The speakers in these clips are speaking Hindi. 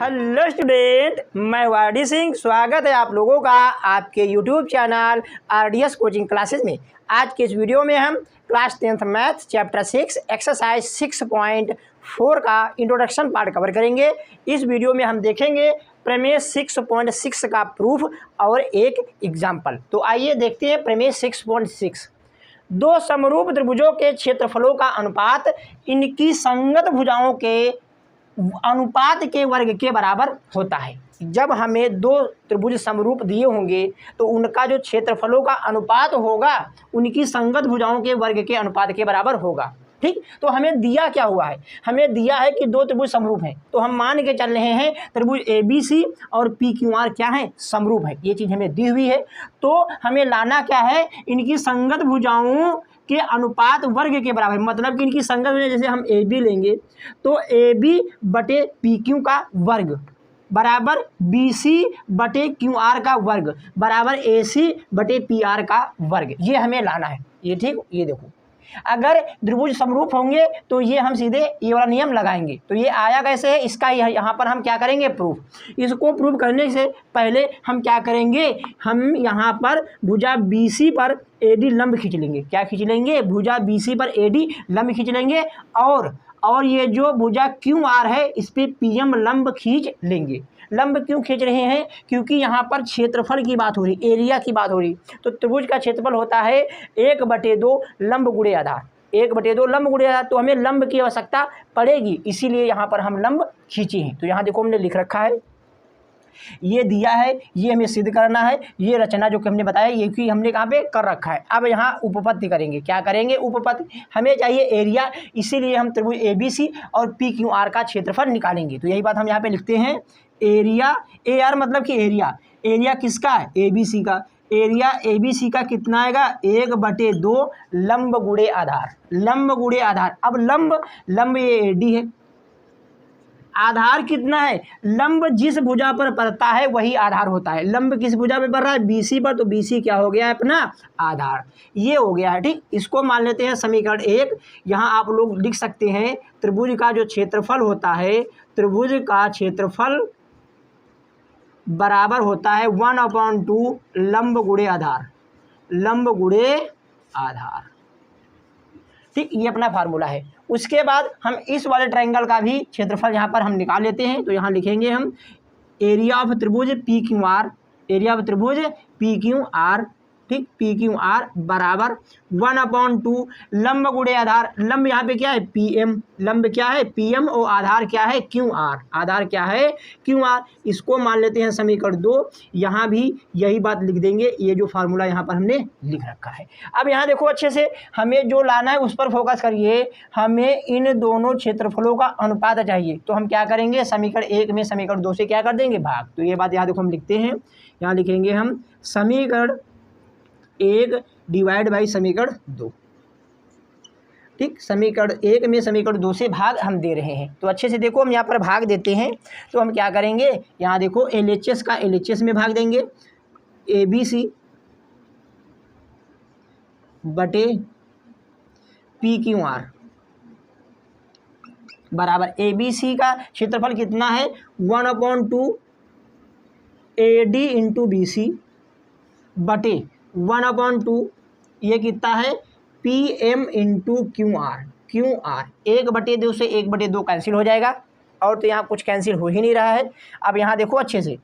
हेलो स्टूडेंट, मैं वाडी सिंह। स्वागत है आप लोगों का आपके YouTube channel RDS coaching classes में। आज के इस वीडियो में हम class 10th math chapter 6 exercise 6.4 का इंट्रोडक्शन पार्ट कवर करेंगे। इस वीडियो में हम देखेंगे प्रमेय 6.6 का प्रूफ और एक एग्जाम्पल। तो आइए देखते हैं प्रमेय 6.6। दो समरूप त्रिभुजों के क्षेत्रफलों का अनुपात इनकी संगत भुजाओं के अनुपात के वर्ग के बराबर होता है। जब हमें दो त्रिभुज समरूप दिए होंगे तो उनका जो क्षेत्रफलों का अनुपात होगा उनकी संगत भुजाओं के वर्ग के अनुपात के बराबर होगा। ठीक, तो हमें दिया क्या हुआ है? हमें दिया है कि दो त्रिभुज समरूप हैं, तो हम मान के चल रहे हैं त्रिभुज ABC और PQR क्या है? समरूप है। ये चीज़ हमें दी हुई है, तो हमें लाना क्या है? इनकी संगत भुजाओं के अनुपात वर्ग के बराबर। मतलब कि इनकी संगत भुजा, जैसे हम AB लेंगे तो AB बटे PQ का वर्ग बराबर BC बटे QR का वर्ग बराबर AC बटे PR का वर्ग। ये हमें लाना है। ये ठीक, ये देखो, अगर त्रिभुज समरूप होंगे तो ये हम सीधे ये वाला नियम लगाएंगे। तो ये आया कैसे है? इसका यहाँ पर हम क्या करेंगे? प्रूफ। इसको प्रूफ करने से पहले हम क्या करेंगे? हम यहाँ पर भुजा BC पर AD लंब खींच लेंगे। क्या खींच लेंगे? भुजा BC पर AD लंब खींच लेंगे और ये जो भुजा QR है इस पर PM लंब खींच लेंगे। लंब क्यों खींच रहे हैं? क्योंकि यहाँ पर क्षेत्रफल की बात हो रही, एरिया की बात हो रही। तो त्रिभुज का क्षेत्रफल होता है 1/2 लंब गुणे आधार। 1/2 लंब गुणे आधार, तो हमें लंब की आवश्यकता पड़ेगी, इसीलिए यहाँ पर हम लंब खींचे हैं। तो यहाँ देखो हमने लिख रखा है, ये दिया है, ये हमें सिद्ध करना है। ये रचना जो कि हमने बताया ये कि हमने कहाँ पे कर रखा है। अब यहाँ उपपत्ति करेंगे। क्या करेंगे? उपपत्ति। हमें चाहिए एरिया, इसीलिए हम त्रिभुज ABC और PQR का क्षेत्रफल निकालेंगे। तो यही बात हम यहाँ पे लिखते हैं, एरिया। AR मतलब कि एरिया। एरिया किसका है? ABC का। एरिया ABC का कितना आएगा? 1/2 लंब गुणे आधार। लंब गुणे आधार। अब लंब ये AD है, आधार कितना है? लंब जिस भुजा पर पड़ता है वही आधार होता है। लंब किस भुजा पे पड़ रहा है? BC पर, तो BC क्या हो गया है? अपना आधार। ये हो गया है। ठीक, इसको मान लेते हैं समीकरण 1। यहाँ आप लोग लिख सकते हैं त्रिभुज का जो क्षेत्रफल होता है, त्रिभुज का क्षेत्रफल बराबर होता है 1/2 लंब गुणे आधार। लंब गुणे आधार। ठीक, ये अपना फार्मूला है। उसके बाद हम इस वाले ट्रायंगल का भी क्षेत्रफल यहाँ पर हम निकाल लेते हैं। तो यहाँ लिखेंगे हम एरिया ऑफ त्रिभुज PQR। एरिया ऑफ त्रिभुज PQR। ठीक, PQR बराबर 1/2 लंब गुणे आधार। लंब यहाँ पे क्या है? PM। लंब क्या है? PM और आधार क्या है? QR। आधार क्या है? QR। इसको मान लेते हैं समीकरण 2। यहाँ भी यही बात लिख देंगे, ये जो फार्मूला यहाँ पर हमने लिख रखा है। अब यहाँ देखो अच्छे से, हमें जो लाना है उस पर फोकस करिए। हमें इन दोनों क्षेत्रफलों का अनुपात चाहिए, तो हम क्या करेंगे? समीकरण 1 में समीकरण 2 से क्या कर देंगे? भाग। तो ये बात यहाँ देखो हम लिखते हैं, यहाँ लिखेंगे हम समीकरण 1 डिवाइड बाई समीकरण 2। ठीक, समीकरण 1 में समीकरण 2 से भाग हम दे रहे हैं। तो अच्छे से देखो, हम यहाँ पर भाग देते हैं तो हम क्या करेंगे? यहाँ देखो LHS का LHS में भाग देंगे। ABC बटे PQR बराबर ABC का क्षेत्रफल कितना है? 1/2 AD इंटू BC बटे 1/2 ये कितना है? PM into QR। 1/2 से 1/2 कैंसिल हो जाएगा, और तो यहाँ कुछ कैंसिल हो ही नहीं रहा है। अब यहाँ देखो अच्छे से,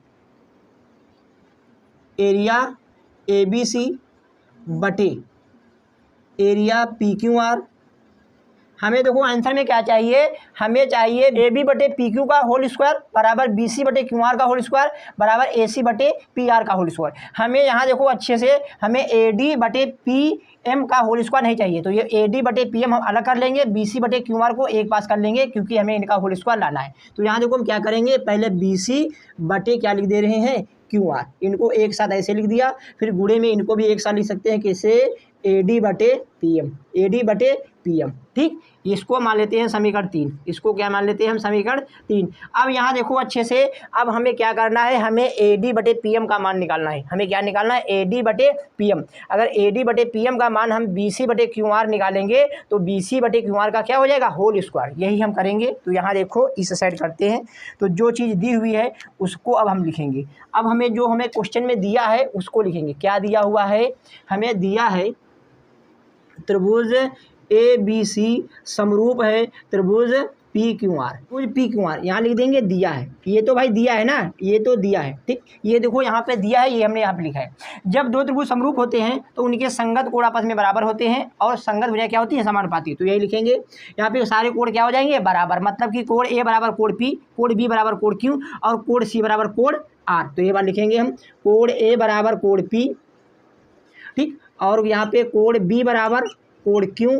एरिया ABC बटे एरिया PQR। हमें देखो आंसर में क्या चाहिए? हमें चाहिए AB बटे PQ का होल स्क्वायर बराबर BC बटे QR का होल स्क्वायर बराबर AC बटे PR का होल स्क्वायर। हमें यहाँ देखो अच्छे से, हमें AD बटे PM का होल स्क्वायर नहीं चाहिए, तो ये AD बटे PM हम अलग कर लेंगे, BC बटे QR को एक पास कर लेंगे, क्योंकि हमें इनका होल स्क्वायर लाना है। तो यहाँ देखो हम क्या करेंगे? पहले BC बटे क्या लिख दे रहे हैं? QR। इनको एक साथ ऐसे लिख दिया, फिर गुणे में इनको भी एक साथ लिख सकते हैं, कैसे? AD बटे PM, AD बटे PM। ठीक, इसको मान लेते हैं समीकरण 3। इसको क्या मान लेते हैं हम? समीकरण 3। अब यहाँ देखो अच्छे से, अब हमें क्या करना है? हमें AD बटे PM का मान निकालना है। हमें क्या निकालना है? AD बटे PM। अगर AD बटे PM का मान हम BC बटे QR निकालेंगे तो BC बटे QR का क्या हो जाएगा? Whole square. यही हम करेंगे। तो यहाँ देखो इस साइड करते हैं, तो जो चीज़ दी हुई है उसको अब हम लिखेंगे। अब हमें जो हमें क्वेश्चन में दिया है उसको लिखेंगे। क्या दिया हुआ है? हमें दिया है त्रिभुज ABC समरूप है त्रिभुज PQR। त्रिभुज PQR यहाँ लिख देंगे, दिया है। ये तो भाई दिया है ना, ये तो दिया है। ठीक, ये देखो यहाँ पे दिया है, ये हमने यहाँ पे लिखा है। जब दो त्रिभुज समरूप होते हैं तो उनके संगत कोण आपस में बराबर होते हैं और संगत भुजाएं क्या होती है? समानुपाती। तो यही लिखेंगे। यहाँ पे सारे कोण क्या हो जाएंगे? बराबर। मतलब कि कोण A बराबर कोण P, कोण B बराबर कोण Q और कोण C बराबर कोण R। तो ये बात लिखेंगे हम, कोण A बराबर कोण P, ठीक, और यहाँ पे कोण B बराबर कोण Q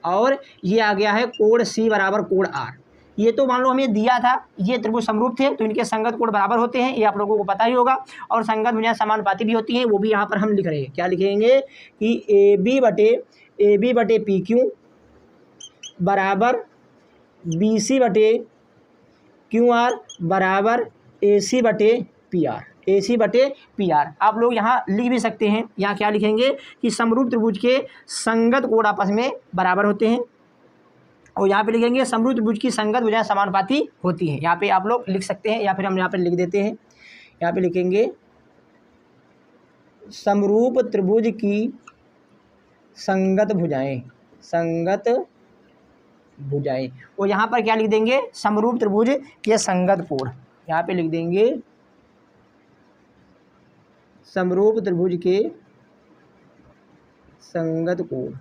और ये आ गया है कोण C बराबर कोण R। ये तो मान लो हमें दिया था, ये त्रिभुज समरूप थे तो इनके संगत कोण बराबर होते हैं, ये आप लोगों को पता ही होगा। और संगत भुजाएं समानुपाती भी होती हैं, वो भी यहाँ पर हम लिख रहे हैं। क्या लिखेंगे कि AB बटे PQ बराबर BC बटे QR बराबर AC बटे PR। AC बटे PR आप लोग यहाँ लिख भी सकते हैं। यहाँ क्या लिखेंगे कि समरूप त्रिभुज के संगत कोण आपस में बराबर होते हैं, और यहाँ पे लिखेंगे समरूप त्रिभुज की संगत भुजाएं समानुपाती होती हैं। यहाँ पे आप लोग लिख सकते हैं, या फिर हम यहाँ पे लिख देते हैं। यहाँ पे लिखेंगे समरूप त्रिभुज की संगत भुजाएं, और यहाँ पर क्या लिख देंगे? समरूप त्रिभुज के संगत कोण। यहाँ पे लिख देंगे समरूप त्रिभुज के संगत कोण।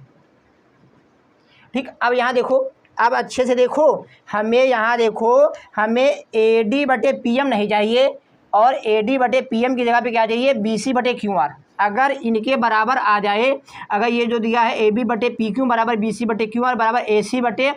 ठीक, अब यहाँ देखो, अब अच्छे से देखो, हमें यहाँ देखो, हमें AD बटे PM नहीं चाहिए और AD बटे PM की जगह पे क्या चाहिए? BC बटे QR। अगर इनके बराबर आ जाए, अगर ये जो दिया है AB बटे PQ बराबर BC बटे QR बराबर AC बटे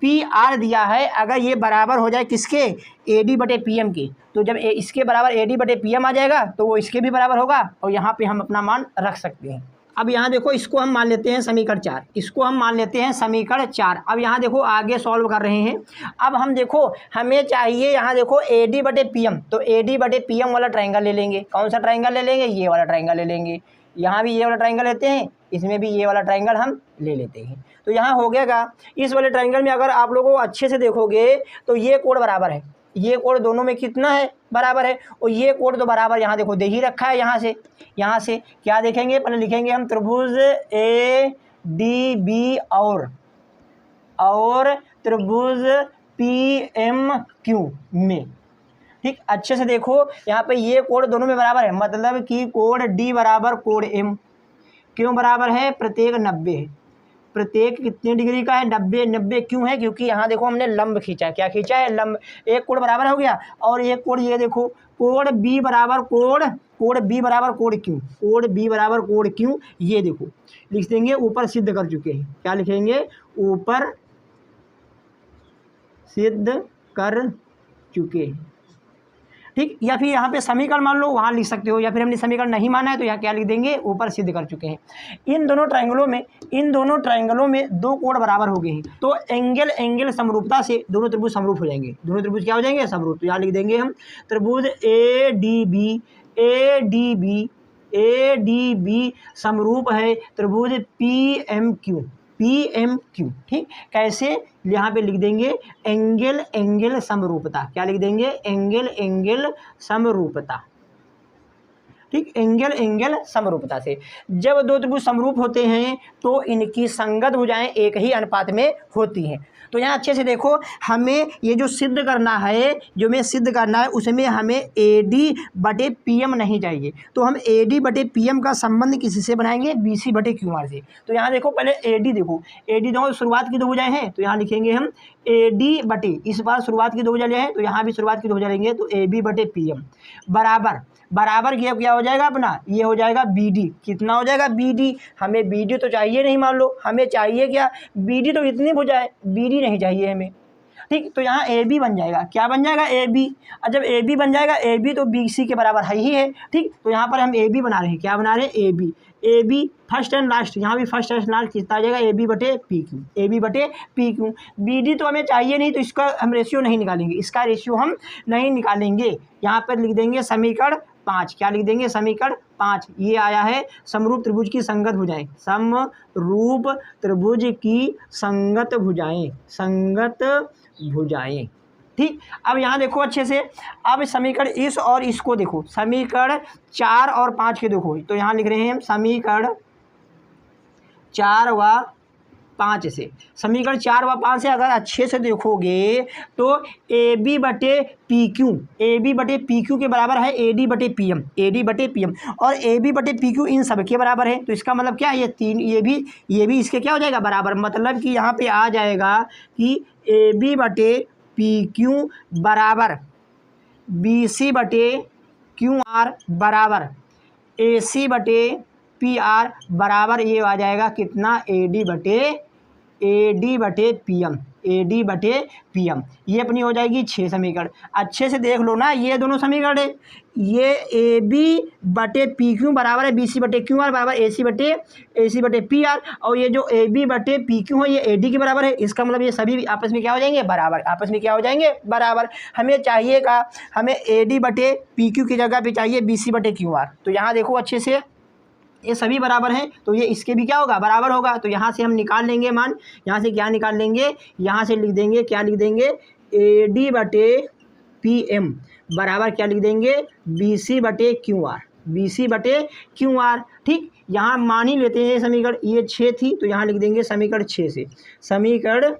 PR दिया है, अगर ये बराबर हो जाए किसके? AD बटे PM के, तो जब इसके बराबर AD बटे PM आ जाएगा तो वो इसके भी बराबर होगा और यहाँ पे हम अपना मान रख सकते हैं। अब यहाँ देखो, इसको हम मान लेते हैं समीकरण 4। इसको हम मान लेते हैं समीकरण 4। अब यहाँ देखो आगे सॉल्व कर रहे हैं। अब हम देखो, हमें चाहिए यहाँ देखो AD बटे PM, तो AD बटे PM वाला ट्रायंगल ले लेंगे। कौन सा ट्रायंगल ले लेंगे? ये वाला ट्रायंगल ले लेंगे। यहाँ भी ये वाला ट्रायंगल लेते हैं, इसमें भी ये वाला ट्रायंगल हम ले लेते हैं। तो यहाँ हो गया, इस वाले ट्रायंगल में अगर आप लोगों को अच्छे से देखोगे तो ये कोण बराबर है, ये कोण दोनों में कितना है? बराबर है। और ये कोण तो बराबर यहाँ देखो दे ही रखा है। यहाँ से क्या देखेंगे? पहले लिखेंगे हम त्रिभुज ADB और त्रिभुज PMQ में। ठीक, अच्छे से देखो, यहाँ पे ये कोण दोनों में बराबर है, मतलब कि कोण D बराबर कोण M। क्यों बराबर है? प्रत्येक 90 है। प्रत्येक कितने डिग्री का है? 90 क्यों है? क्योंकि यहाँ देखो हमने लंब खींचा है। क्या खींचा है? लंब। एक कोण बराबर हो गया, और एक कोण ये देखो, कोण B बराबर कोण Q, कोण B बराबर कोण Q। ये देखो लिख देंगे, ऊपर सिद्ध कर चुके हैं। क्या लिखेंगे? ऊपर सिद्ध कर चुके हैं। ठीक, या फिर यहाँ पे समीकरण मान लो, वहाँ लिख सकते हो, या फिर हमने समीकरण नहीं माना है तो यहाँ क्या लिख देंगे? ऊपर सिद्ध कर चुके हैं। इन दोनों ट्रायंगलों में दो कोण बराबर हो गए हैं, तो एंगल समरूपता से दोनों त्रिभुज समरूप हो जाएंगे। दोनों त्रिभुज क्या हो जाएंगे? समरूप। तो यहाँ लिख देंगे हम त्रिभुज ADB समरूप है त्रिभुज PMQ। ठीक, कैसे? यहाँ पे लिख देंगे एंगल समरूपता। क्या लिख देंगे? एंगल समरूपता। ठीक, एंगल समरूपता से जब दो त्रिभुज समरूप होते हैं तो इनकी संगत भुजाएं एक ही अनुपात में होती हैं। तो यहाँ अच्छे से देखो, हमें ये जो सिद्ध करना है, उसमें हमें AD बटे PM नहीं चाहिए, तो हम AD बटे PM का संबंध किसी से बनाएंगे? BC बटे QR से। तो यहाँ देखो, पहले AD देखो, AD दो शुरुआत की दो भुजाएं हैं, तो यहाँ लिखेंगे हम AD बटे, इस बार शुरुआत की दो भुजा हैं तो यहाँ भी शुरुआत की दो भुजा लेंगे, तो AB बटे PM बराबर ये क्या हो जाएगा अपना? ये हो जाएगा BD। कितना हो जाएगा? BD। हमें BD तो चाहिए नहीं, मान लो हमें चाहिए क्या? BD तो इतनी भुजा है, BD नहीं चाहिए हमें। ठीक, तो यहाँ ए बी बन जाएगा, क्या बन जाएगा, ए बी। और जब ए बी बन जाएगा, ए बी तो बी सी के बराबर है ही है। ठीक, तो यहाँ पर हम ए बी बना रहे हैं, क्या बना रहे हैं, A B. A B first and last, यहाँ भी फर्स्ट एंड लास्ट कितना आ जाएगा, ए बी बटे पी क्यू, ए बी बटे पी क्यू। बी डी तो हमें चाहिए नहीं, तो इसका हम रेशियो नहीं निकालेंगे, इसका रेशियो हम नहीं निकालेंगे। यहाँ पर लिख देंगे समीकरण 5, क्या लिख देंगे, समीकरण 5। ये आया है समरूप त्रिभुज की संगत भुजाएं, समरूप त्रिभुज की संगत भुजाएं, संगत भुजाएं। ठीक, अब यहाँ देखो अच्छे से, अब समीकरण इस और इसको देखो, समीकरण 4 और 5 के देखो, तो यहाँ लिख रहे हैं हम समीकरण 4 व 5 से, समीकरण 4 व 5 से अगर अच्छे से देखोगे तो ए बी बटे पी क्यू, ए बी बटे पी क्यू के बराबर है ए डी बटे पी एम, ए डी बटे पी एम, और ए बी बटे पी क्यू इन सब के बराबर है। तो इसका मतलब क्या है, ये तीन, ये भी इसके क्या हो जाएगा, बराबर। मतलब कि यहाँ पे आ जाएगा कि ए बी बटे पी क्यू बराबर बी सी बटे क्यू आर बराबर ए सी बटे पी आर बराबर ये आ जाएगा कितना, ए डी बटे पी एम, ए डी बटे पी एम। ये अपनी हो जाएगी 6 समीकरण। अच्छे से देख लो ना, ये दोनों समीकरण है, ये ए बी बटे पी क्यू बराबर है बी सी बटे क्यू आर बराबर ए सी बटे पी आर, और ये जो ए बी बटे पी क्यू है ये ए डी के बराबर है। इसका मतलब ये सभी आपस में क्या हो जाएंगे, बराबर, आपस में क्या हो जाएंगे, बराबर। हमें चाहिए का, हमें ए डी बटे पी क्यू की जगह पे चाहिए बी सी बटे क्यू आर। तो यहाँ देखो अच्छे से, ये सभी बराबर हैं, तो ये इसके भी क्या होगा, बराबर होगा। तो यहाँ से हम निकाल लेंगे मान, यहाँ से क्या निकाल लेंगे, यहाँ से लिख देंगे, क्या लिख देंगे, ए डी बटे पी एम बराबर क्या लिख देंगे, बी सी बटे क्यू आर, बी सी बटे क्यू आर। ठीक, यहाँ मान ही लेते हैं समीकरण, ये 6 थी, तो यहाँ लिख देंगे समीकरण 6 से, समीकरण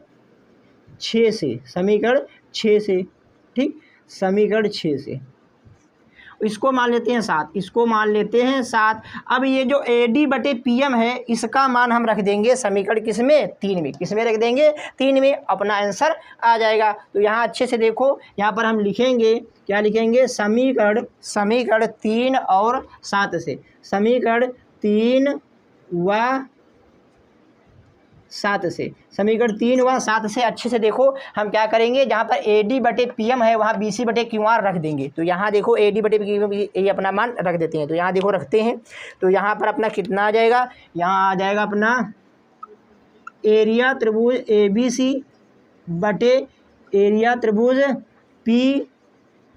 6 से, समीकरण 6 से। ठीक, समीकरण 6 से इसको मान लेते हैं 7, इसको मान लेते हैं 7। अब ये जो ए डी बटे पी एम है, इसका मान हम रख देंगे समीकरण किस में, 3 में। किस में रख देंगे, 3 में, अपना आंसर आ जाएगा। तो यहाँ अच्छे से देखो, यहाँ पर हम लिखेंगे, क्या लिखेंगे, समीकरण 3 और 7 से, समीकरण 3 व 7 से, समीकरण 3 व 7 से अच्छे से देखो हम क्या करेंगे, जहाँ पर ए डी बटे पी एम है वहाँ बी सी बटे क्यू आर रख देंगे। तो यहाँ देखो ए डी बटे पी एम ये अपना मान रख देते हैं, तो यहाँ देखो रखते हैं, तो यहाँ पर अपना कितना आ जाएगा, यहाँ आ जाएगा अपना एरिया त्रिभुज ए बी सी बटे एरिया त्रिभुज पी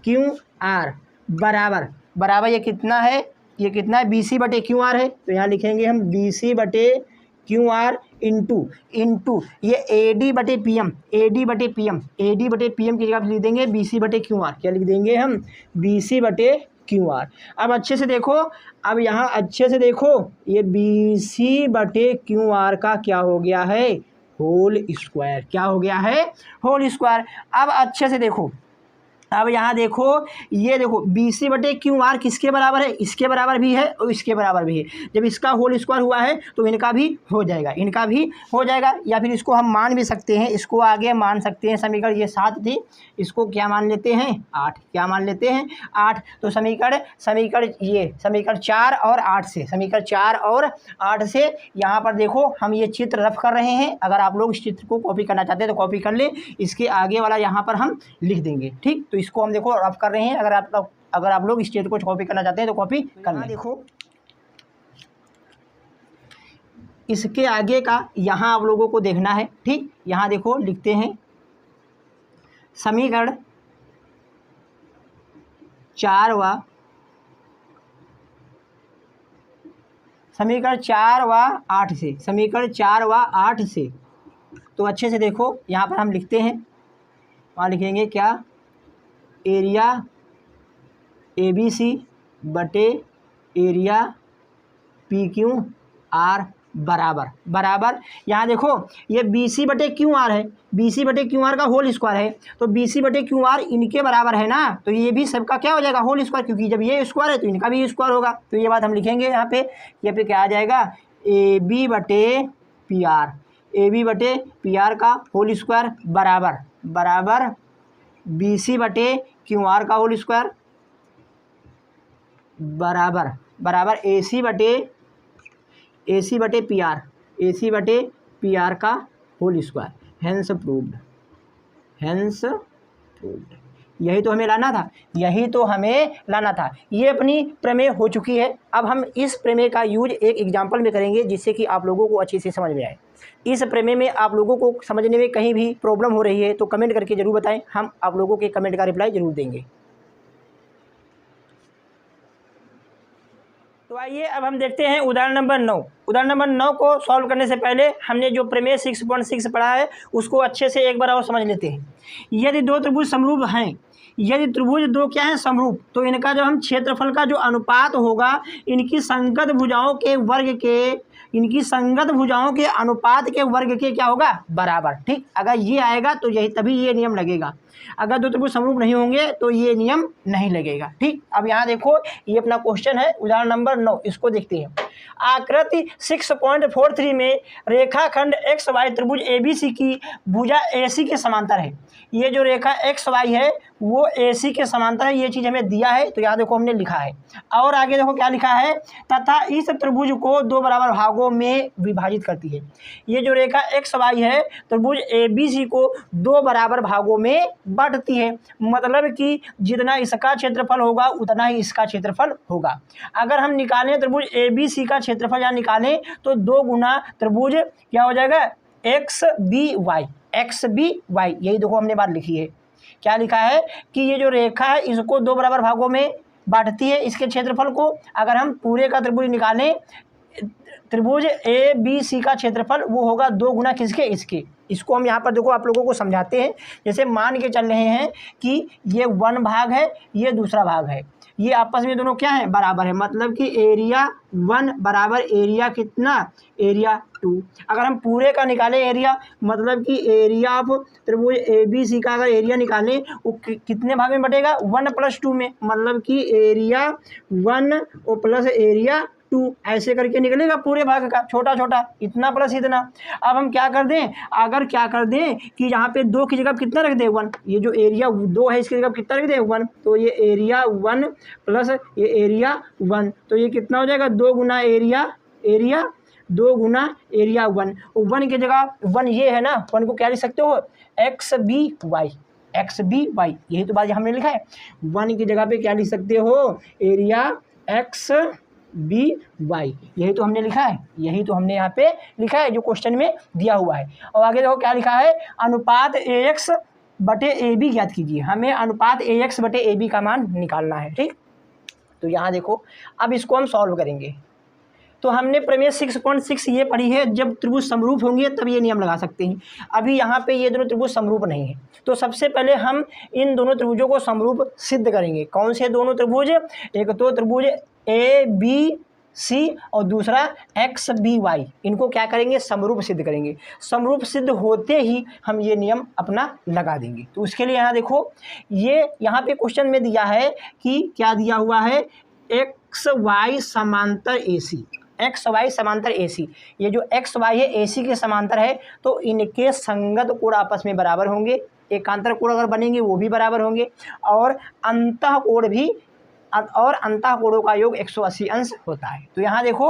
क्यू आर बराबर ये कितना है, ये कितना है, बी सी बटे क्यू आर है। तो यहाँ लिखेंगे हम बी सी बटे क्यू आर इंटू ये ए डी बटे पी एम, ए डी बटे पी एम की जगह लिख देंगे बी सी बटे क्यू आर, क्या लिख देंगे हम, बी सी बटे क्यू आर। अब अच्छे से देखो, अब यहाँ अच्छे से देखो, ये बी सी बटे क्यू आर का क्या हो गया है, होल स्क्वायर, क्या हो गया है, होल स्क्वायर। अब अच्छे से देखो, अब यहाँ देखो, ये देखो बी सी बटे क्यू आर किसके बराबर है, इसके बराबर भी है और इसके बराबर भी है। जब इसका होल स्क्वायर हुआ है तो इनका भी हो जाएगा, इनका भी हो जाएगा। या फिर इसको हम मान भी सकते हैं, इसको आगे मान सकते हैं, समीकरण ये 7 थी, इसको क्या मान लेते हैं, 8, क्या मान लेते हैं, 8। तो समीकरण 4 और 8 से, समीकरण 4 और 8 से यहाँ पर देखो हम ये चित्र रफ कर रहे हैं। अगर आप लोग इस चित्र को कॉपी करना चाहते हैं तो कॉपी कर लें, इसके आगे वाला यहाँ पर हम लिख देंगे। ठीक, तो इसको हम देखो रफ कर रहे हैं। अगर आप लोग इस चित्र को कॉपी करना चाहते हैं तो कॉपी कर लें। देखो इसके आगे का यहाँ आप लोगों को देखना है। ठीक, यहाँ देखो लिखते हैं समीकरण 4 व 8 से, समीकरण 4 व 8 से। तो अच्छे से देखो यहाँ पर हम लिखते हैं, वहाँ लिखेंगे क्या, एरिया ए बी सी बटे एरिया पी क्यू आर बराबर यहाँ देखो ये बी सी बटे क्यू आर है, बी सी बटे क्यू आर का होल स्क्वायर है, तो बी सी बटे क्यू आर इनके बराबर है ना, तो ये भी सबका क्या हो जाएगा, होल स्क्वायर, क्योंकि जब ये स्क्वायर है तो इनका भी स्क्वायर होगा। तो ये बात हम लिखेंगे यहाँ पे क्या आ जाएगा, ए बी बटे पी आर, ए बी बटे पी आर का होल स्क्वायर बराबर बी सी बटे क्यू आर का होल स्क्वायर बराबर ए सी बटे पी आर का होल स्क्वायर। हैंस हेंसफोल्ड। यही तो हमें लाना था, यही तो हमें लाना था। ये अपनी प्रमेय हो चुकी है। अब हम इस प्रमेय का यूज एक एग्जाम्पल में करेंगे जिससे कि आप लोगों को अच्छे से समझ में आए। इस प्रमेय में आप लोगों को समझने में कहीं भी प्रॉब्लम हो रही है तो कमेंट करके ज़रूर बताएं, हम आप लोगों के कमेंट का रिप्लाई ज़रूर देंगे। तो आइए अब हम देखते हैं उदाहरण नंबर 9। उदाहरण नंबर 9 को सॉल्व करने से पहले हमने जो प्रमेय 6.6 पढ़ा है उसको अच्छे से एक बार और समझ लेते हैं। यदि दो त्रिभुज समरूप हैं, यदि त्रिभुज दो क्या है समरूप, तो इनका जो हम क्षेत्रफल का जो अनुपात होगा इनकी संगत भुजाओं के वर्ग के, इनकी संगत भुजाओं के अनुपात के वर्ग के क्या होगा, बराबर। ठीक, अगर ये आएगा तो यही तभी ये नियम लगेगा। अगर दो त्रिभुज समरूप नहीं होंगे तो ये नियम नहीं लगेगा। ठीक, अब यहाँ देखो ये अपना क्वेश्चन है उदाहरण नंबर 9, इसको देखते हैं। आकृति 6.43 में रेखाखंड एक्स वाई त्रिभुज एबीसी की भुजा एसी के समांतर है। ये जो रेखा एक्स वाई है वो एसी के समांतर है, ये चीज़ हमें दिया है तो यहाँ देखो हमने लिखा है। और आगे देखो क्या लिखा है, तथा इस त्रिभुज को दो बराबर भागों में विभाजित करती है। ये जो रेखा एक्स वाई है त्रिभुज एबीसी को दो बराबर भागों में बांटती है, मतलब कि जितना इसका क्षेत्रफल होगा उतना ही इसका क्षेत्रफल होगा। अगर हम निकालें त्रिभुज एबीसी का क्षेत्रफल या निकालें तो 2 गुना त्रिभुज क्या हो जाएगा, X B Y, X B Y. यही देखो हमने बात लिखी है, क्या लिखा है कि ये जो रेखा है इसको दो बराबर भागों में बांटती है, इसके क्षेत्रफल को। अगर हम पूरे का त्रिभुज निकालें, त्रिभुज ए बी सी का क्षेत्रफल वो होगा 2 गुना किसके, इसके। इसको हम यहाँ पर देखो आप लोगों को समझाते हैं। जैसे मान के चल रहे हैं कि ये 1 भाग है, ये दूसरा भाग है, ये आपस में दोनों क्या है, बराबर है, मतलब कि एरिया 1 बराबर एरिया कितना, एरिया 2। अगर हम पूरे का निकालें एरिया, मतलब कि एरिया ऑफ त्रिभुज ए बी सी का अगर एरिया निकालें वो कितने भाग में बटेगा, 1 + 2 में, मतलब कि एरिया 1 और प्लस एरिया 2 ऐसे करके निकलेगा पूरे भाग का, छोटा छोटा इतना प्लस इतना। अब हम क्या कर दें, अगर क्या कर दें कि यहाँ पे 2 की जगह कितना रख दें, 1। ये जो एरिया 2 है इसकी जगह कितना रख दें, 1। तो ये एरिया 1 प्लस ये एरिया 1, तो ये कितना हो जाएगा, 2 गुना एरिया, एरिया 2 गुना एरिया 1। 1 की जगह 1 ये है ना, 1 को क्या लिख सकते हो, X B Y, X B Y. यही तो बात हमने लिखा है, 1 की जगह पे क्या लिख सकते हो, एरिया एक्स बी वाई। यही तो हमने लिखा है, यही तो हमने यहाँ पे लिखा है जो क्वेश्चन में दिया हुआ है। और आगे देखो क्या लिखा है, अनुपात ए एक्स बटे ए बी ज्ञात कीजिए। हमें अनुपात ए एक्स बटे ए बी का मान निकालना है। ठीक, तो यहाँ देखो अब इसको हम सॉल्व करेंगे। तो हमने प्रमेय 6.6 ये पढ़ी है, जब त्रिभुज समरूप होंगे तब ये नियम लगा सकते हैं। अभी यहाँ पे ये दोनों त्रिभुज समरूप नहीं है, तो सबसे पहले हम इन दोनों त्रिभुजों को समरूप सिद्ध करेंगे। कौन से दोनों त्रिभुज, एक तो त्रिभुज ए बी सी और दूसरा एक्स बी वाई, इनको क्या करेंगे, समरूप सिद्ध करेंगे। समरूप सिद्ध होते ही हम ये नियम अपना लगा देंगे। तो उसके लिए यहाँ देखो, ये यहाँ पे क्वेश्चन में दिया है कि क्या दिया हुआ है, एक्स वाई समांतर ए सी, एक्स वाई समांतर ए सी। ये जो एक्स वाई है ए सी के समांतर है, तो इनके संगत कोण आपस में बराबर होंगे। एकांतर कोण अगर बनेंगे वो भी बराबर होंगे, और अंतः कोण भी, और अंतः कोणों का योग 180 अंश होता है। तो यहाँ देखो,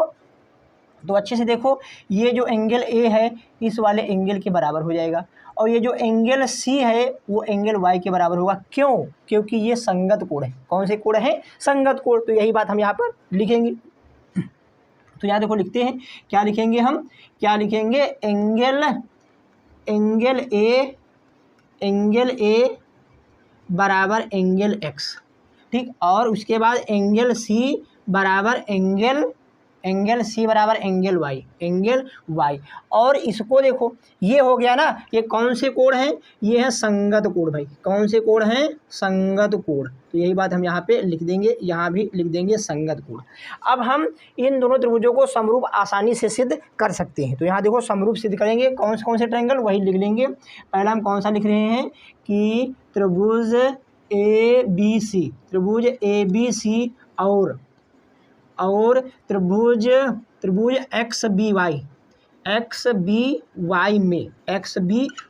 तो अच्छे से देखो, ये जो एंगल ए है इस वाले एंगल के बराबर हो जाएगा, और ये जो एंगल सी है वो एंगल वाई के बराबर होगा। क्यों, क्योंकि ये संगत कोण है। कौन से कोण है, संगत कोण। तो यही बात हम यहाँ पर लिखेंगे। तो यहाँ देखो लिखते हैं, क्या लिखेंगे हम, क्या लिखेंगे, एंगल ए बराबर एंगल एक्स। ठीक, और उसके बाद एंगल सी बराबर एंगल सी बराबर एंगल वाई। और इसको देखो, ये हो गया ना, ये कौन से कोण हैं, ये है संगत कोण भाई। कौन से कोण हैं, संगत कोण। तो यही बात हम यहाँ पे लिख देंगे, यहाँ भी लिख देंगे संगत कोण। अब हम इन दोनों त्रिभुजों को समरूप आसानी से सिद्ध कर सकते हैं। तो यहाँ देखो समरूप सिद्ध करेंगे, कौन से ट्रायंगल, वही लिख लेंगे। पहला हम कौन सा लिख रहे हैं कि त्रिभुज ए बी सी, त्रिभुज ए बी सी और त्रिभुज एक्स बी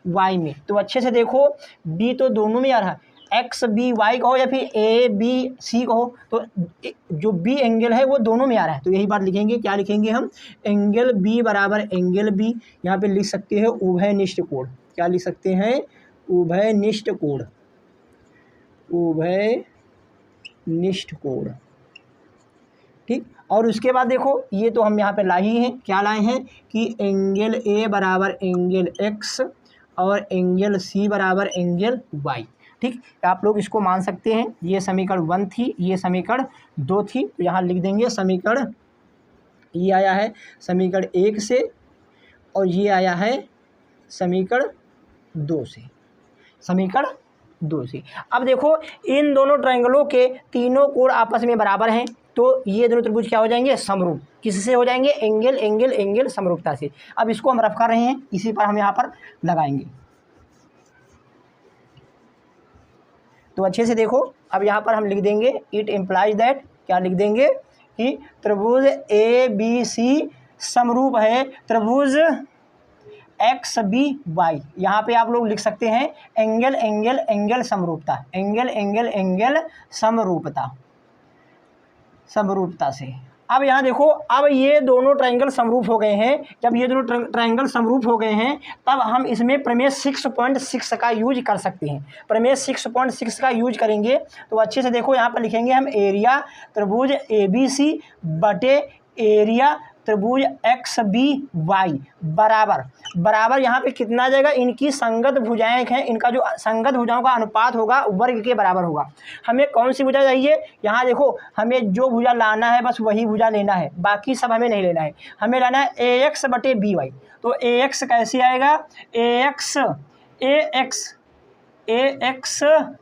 वाई में। तो अच्छे से देखो, बी तो दोनों में आ रहा है, एक्स बी वाई कहो या फिर ए बी सी कहो, तो जो बी एंगल है वो दोनों में आ रहा है। तो यही बात लिखेंगे, क्या लिखेंगे हम, एंगल बी बराबर एंगल बी। यहाँ पे लिख सकते हैं उभयनिष्ठ कोण। क्या लिख सकते हैं, उभयनिष्ठ कोण, उभयनिष्ठ कोण। ठीक, और उसके बाद देखो ये तो हम यहाँ पे लाए ही हैं, क्या लाए हैं कि एंगल ए बराबर एंगल एक्स और एंगल सी बराबर एंगल वाई। ठीक, आप लोग इसको मान सकते हैं। ये समीकरण 1 थी, ये समीकरण 2 थी, तो यहाँ लिख देंगे समीकरण, ये आया है समीकरण 1 से और ये आया है समीकरण 2 से, समीकरण 2 से। अब देखो इन दोनों ट्रायंगलों के तीनों कोण आपस में बराबर हैं, तो ये दोनों त्रिभुज क्या हो जाएंगे, समरूप। किससे हो जाएंगे, एंगल एंगल एंगल समरूपता से। अब इसको हम रफ कर रहे हैं, इसी पर हम यहाँ पर लगाएंगे। तो अच्छे से देखो, अब यहाँ पर हम लिख देंगे इट इम्प्लाइज दैट, क्या लिख देंगे कि त्रिभुज ए बी सी समरूप है त्रिभुज एक्स बी वाई। यहाँ पे आप लोग लिख सकते हैं एंगल एंगल एंगल समरूपता, एंगल एंगल एंगल समरूपता, समरूपता से। अब यहाँ देखो, अब ये दोनों ट्रायंगल समरूप हो गए हैं। जब ये दोनों ट्रायंगल समरूप हो गए हैं तब हम इसमें प्रमेय 6.6 का यूज कर सकते हैं। प्रमेय 6.6 का यूज करेंगे तो अच्छे से देखो, यहाँ पर लिखेंगे हम एरिया त्रिभुज ए बी सी बटे एरिया त्रिभुज एक्स बी वाई बराबर, बराबर यहाँ पे कितना आ जाएगा, इनकी संगत भुजाएं हैं, इनका जो संगत भुजाओं का अनुपात होगा वर्ग के बराबर होगा। हमें कौन सी भुजा चाहिए, यहाँ देखो हमें जो भुजा लाना है बस वही भुजा लेना है, बाकी सब हमें नहीं लेना है। हमें लाना है ए एक्स बटे बी वाई। तो ए एक्स कैसे आएगा, ए एक्स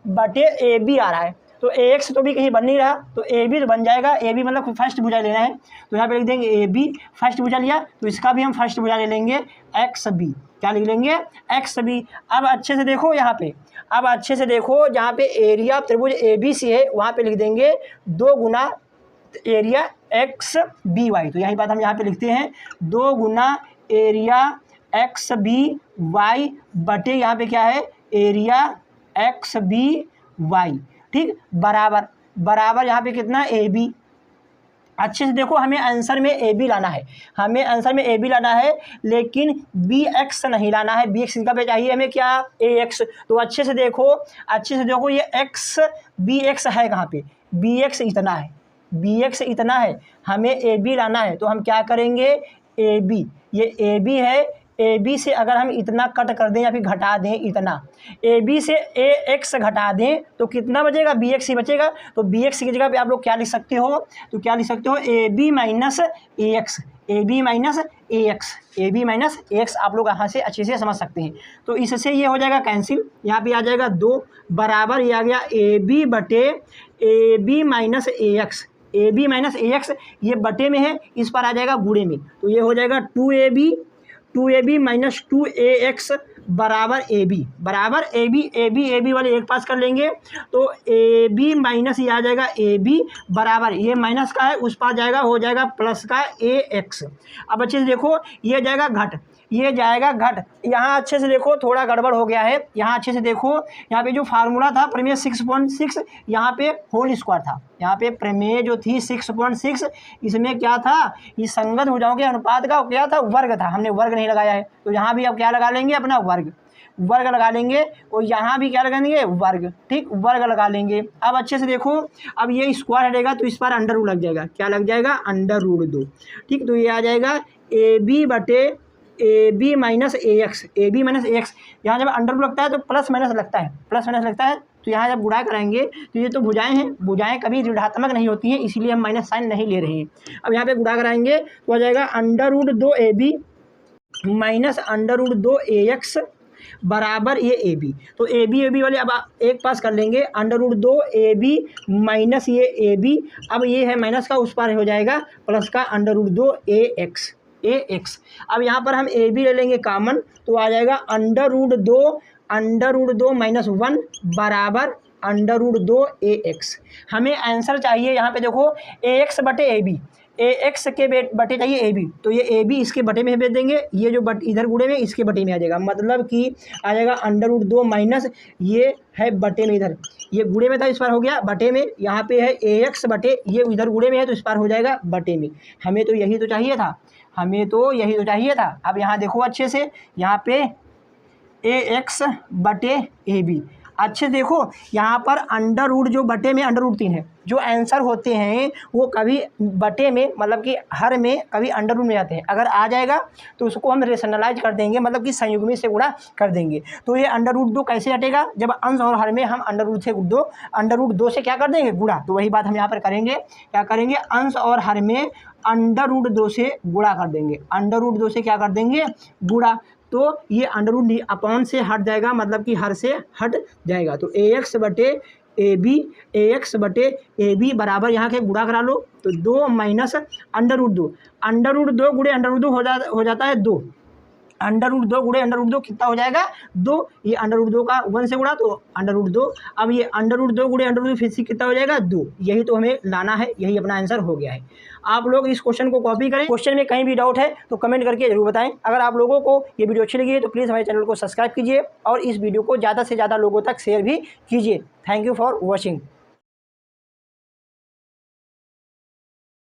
बटे ए बी आ रहा है, तो ए एक्स तो भी कहीं बन नहीं रहा, तो ए बी तो बन जाएगा। ए बी मतलब फर्स्ट भुजा लेना है, तो यहाँ पे लिख देंगे ए बी, फर्स्ट भुजा लिया तो इसका भी हम फर्स्ट भुजा ले लेंगे एक्स बी। क्या लिख लेंगे, एक्स बी। अब अच्छे से देखो यहाँ पे, अब अच्छे से देखो जहाँ पे एरिया त्रिभुज ए बी सी है वहाँ पे लिख देंगे 2 गुना एरिया एक्स बी वाई। तो यही बात हम यहाँ पे लिखते हैं 2 गुना एरिया एक्स बी वाई बटे यहाँ पे क्या है एरिया एक्स बी वाई। ठीक, बराबर, बराबर यहाँ पे कितना ए बी। अच्छे से देखो, हमें आंसर में ए बी लाना है, हमें आंसर में ए बी लाना है, लेकिन बी एक्स नहीं लाना है। बी एक्स का पे चाहिए हमें क्या, ए एक्स। तो अच्छे से देखो, अच्छे से देखो, ये एक्स बी एक्स है कहाँ पे, बी एक्स इतना है, बी एक्स इतना है, हमें ए बी लाना है। तो हम क्या करेंगे, ए बी, ये ए बी है, ए बी से अगर हम इतना कट कर दें या फिर घटा दें इतना, ए बी से ए एक्स घटा दें तो कितना बचेगा, बी एक्स ही बचेगा। तो बी एक्स की जगह पे आप लोग क्या लिख सकते हो, तो क्या लिख सकते हो, A B minus A X, A B minus A X, A B minus A X आप लोग यहाँ से अच्छे से समझ सकते हैं। तो इससे ये हो जाएगा कैंसिल, यहाँ पे आ जाएगा 2 बराबर, ये आ गया ए बी बटे A B minus A X, A B minus A X ये बटे में है, इस पर आ जाएगा गुणे में, तो ये हो जाएगा 2ab माइनस 2ax बराबर ए बी, बराबर ए बी वाले एक पास कर लेंगे तो ए बी माइनस ये आ जाएगा ए बी बराबर, ये माइनस का है उस पास जाएगा, हो जाएगा प्लस का ए एक्स। अब अच्छे से देखो, ये जाएगा घट, ये जाएगा घट। यहाँ अच्छे से देखो थोड़ा गड़बड़ हो गया है, यहाँ अच्छे से देखो, यहाँ पे जो फार्मूला था प्रमेय 6.6, यहाँ पे होल स्क्वायर था, यहाँ पे प्रमेय जो थी 6.6 इसमें क्या था, ये संगत भुजाओं के अनुपात का क्या था, वर्ग था, हमने वर्ग नहीं लगाया है। तो यहाँ भी अब क्या लगा लेंगे, अपना वर्ग लगा लेंगे, और यहाँ भी क्या लगाएंगे, वर्ग। ठीक, वर्ग लगा लेंगे। अब अच्छे से देखो, अब ये स्क्वायर हटेगा तो इस पर अंडर रूट लग जाएगा, क्या लग जाएगा, अंडर रूट 2। ठीक, तो ये आ जाएगा ए बी बटे A B minus A X, A B minus A X. यहाँ जब अंडर रूट लगता है तो प्लस माइनस लगता है, प्लस माइनस लगता है, तो यहाँ जब गुणा कराएंगे तो ये तो भुजाएं हैं, भुजाएं कभी ऋणात्मक नहीं होती हैं, इसीलिए हम माइनस साइन नहीं ले रहे हैं। अब यहाँ पे गुणा कराएंगे तो आ जाएगा under root 2 a B minus under root 2 a x बराबर ये ए बी। तो ए बी वाले अब एक पास कर लेंगे, under root 2 a B minus ये ए बी, अब ये है माइनस का, उस पर हो जाएगा प्लस का अंडर रूट 2 ए एक्स। अब यहाँ पर हम ए बी ले लेंगे कॉमन, तो आ जाएगा अंडर रूट 2 माइनस 1 बराबर अंडर रूट 2 ए एक्स। हमें आंसर चाहिए यहाँ पे देखो ए एक्स बटे ए बी, ए एक्स के बटे चाहिए ए बी, तो ये ए बी इसके बटे में भेज देंगे, ये जो इधर गुणे में इसके बटे में आ जाएगा, मतलब कि आ जाएगा अंडर रूट 2 माइनस ये है बटे में, इधर ये गुणे में था इस बार हो गया बटे में, यहाँ पे है ए एक्स बटे, ये इधर गुणे में है तो इस बार हो जाएगा बटे में। हमें तो यही तो चाहिए था, हमें तो यही तो चाहिए था। अब यहाँ देखो अच्छे से, यहाँ पे AX/AB। अच्छे देखो यहाँ पर अंडर रूट जो बटे में अंडर रूट 3 है, जो आंसर होते हैं वो कभी बटे में मतलब कि हर में कभी अंडर रूट में आते हैं। अगर आ जाएगा तो उसको हम रेशनलाइज कर देंगे, मतलब कि संयुग्मी से गुणा कर देंगे। तो ये अंडर रूट 2 कैसे हटेगा, जब अंश और हर में हम अंडर रूट से क्या कर देंगे, गुणा। तो वही बात हम यहाँ पर करेंगे, क्या करेंगे, अंश और हर में अंडर रूट 2 से गुणा कर देंगे, अंडर रूट 2 से क्या कर देंगे, गुणा। तो ये अंडर रूट अपॉन से हट जाएगा, मतलब कि हर से हट जाएगा। तो AX/AB बराबर यहाँ के गुणा करा लो, तो 2 माइनस अंडर रूट 2 गुणे अंडर रूट 2 हो जाता है 2। अंडर रूट 2 गुणे अंडर रूट 2 कितना हो जाएगा, 2। ये अंडर रूट 2 का 1 से गुणा तो अंडर रूट 2। अब ये अंडर रूट 2 गुणे अंडर रूट 2 फिर से कितना हो जाएगा, 2। यही तो हमें लाना है, यही अपना आंसर हो गया है। आप लोग इस क्वेश्चन को कॉपी करें। क्वेश्चन में कहीं भी डाउट है तो कमेंट करके जरूर बताएं। अगर आप लोगों को ये वीडियो अच्छी लगी है तो प्लीज़ हमारे चैनल को सब्सक्राइब कीजिए और इस वीडियो को ज़्यादा से ज़्यादा लोगों तक शेयर भी कीजिए। Thank you for watching.